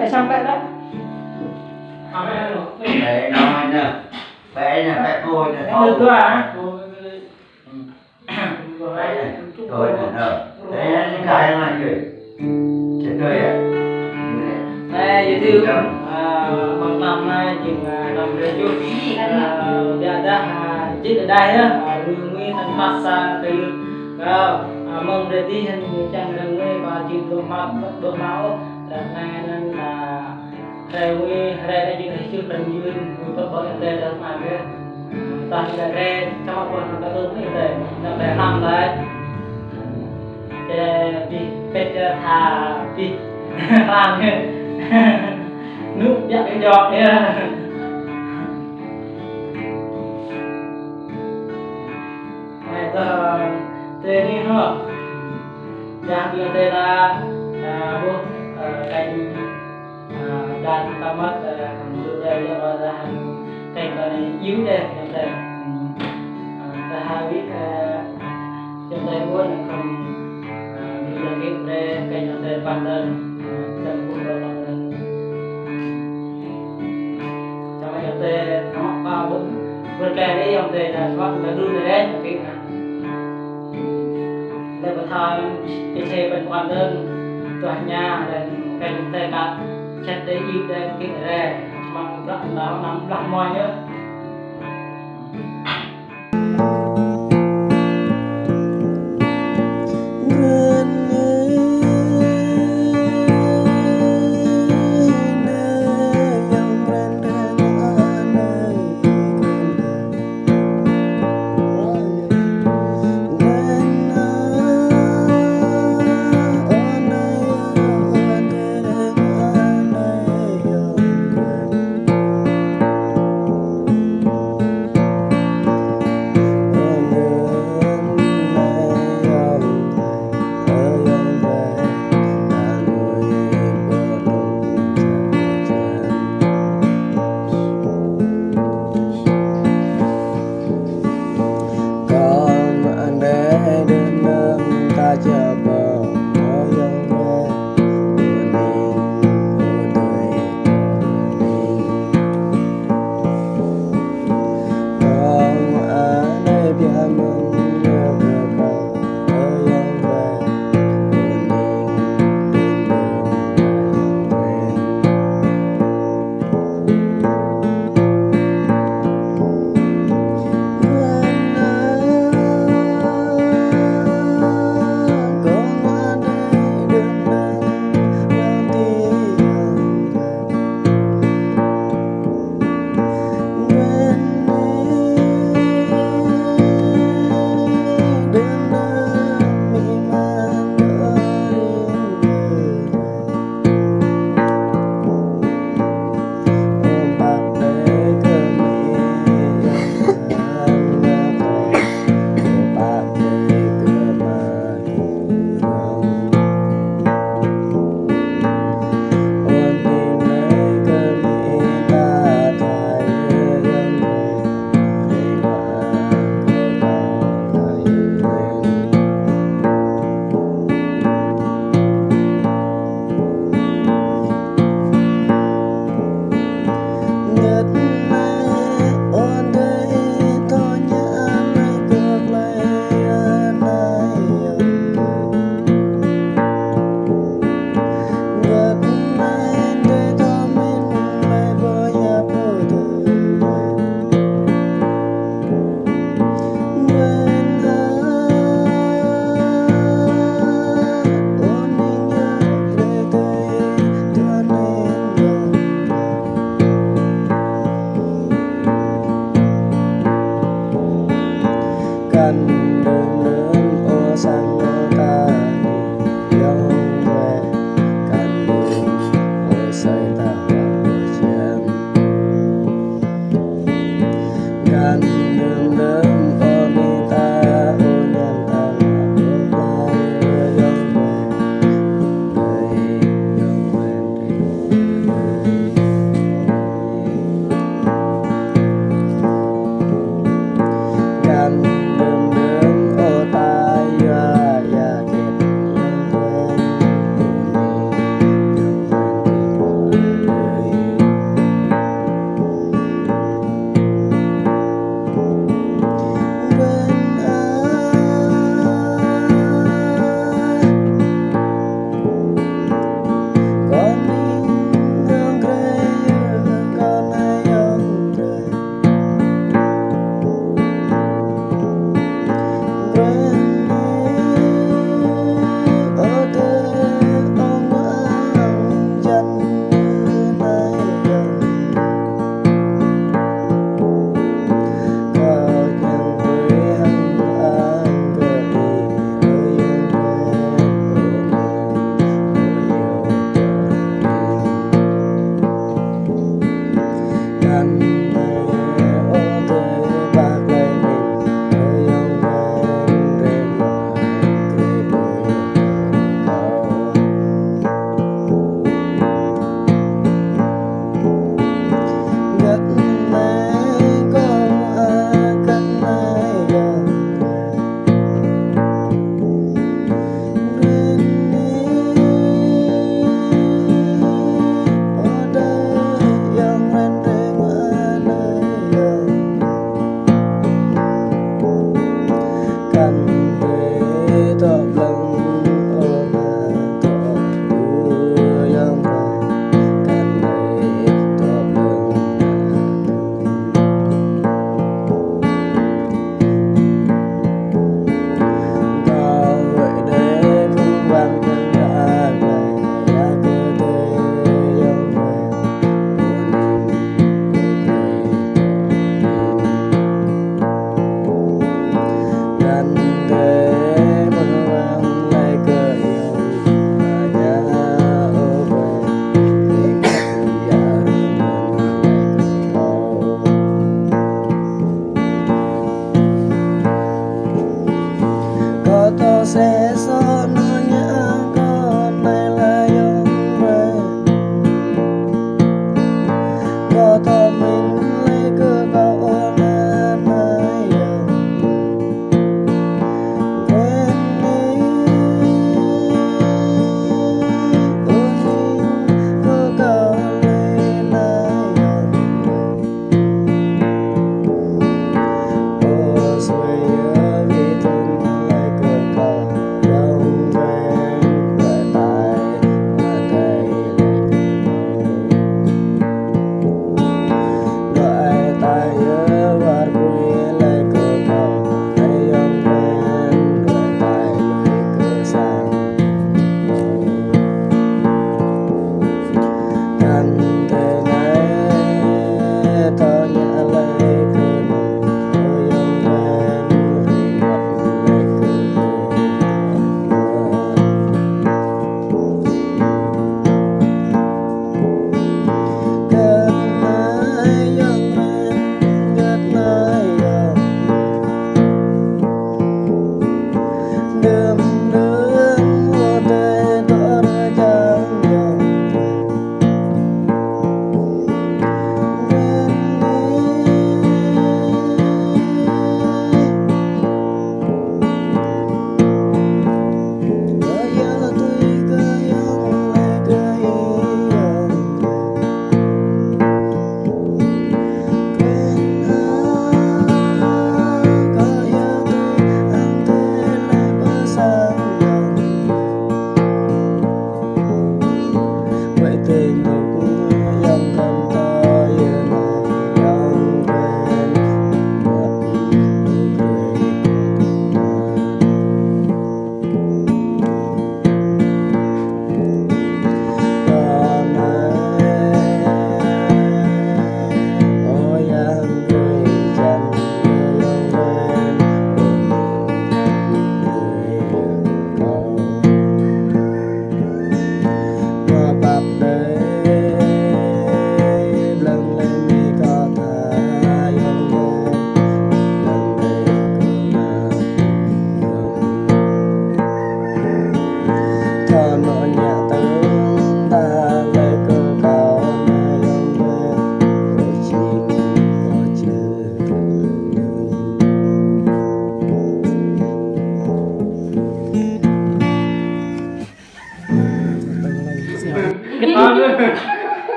Để xong vậy đó. Đấy nói nè. Vẽ môi nè. Được chưa hả? Vẽ này. Rồi nè. Đấy là những cái này kìa. Chết cười ạ. Đây, giới thiệu bằng năm nay chừng năm rưỡi chút đã chết ở đây á, người nguyên thành phát sang từ mong để đi hình chẳng là người và chịu đôi máu đợt này nên là đây nguyên đây là chuyện này chưa cần duyên người có bởi đây là mà cái toàn là đây trong một phần nó tương như thế là năm đấy thì bây thà thì làm nước dặn cái giọt đấy này giờ tên đi nữa yang dia tera bu kain dan tamat sudah jawatan kain kan yếu deh yang teh tahawi yang teh pun akan menjadi kain yang teh pandan dan pun berlangsung sama yang teh tamak kau berkali yang teh dah sebab dah dulu deh tapi để mà thay cái xe bên quan đơn tòa nhà dan cái tay cả chất đấy yêu đây cái này mà rất là nắm mọi nữa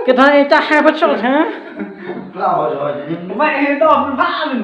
cái thằng cha hai bắt chọn hả Lao rồi. mẹ đòn phá mình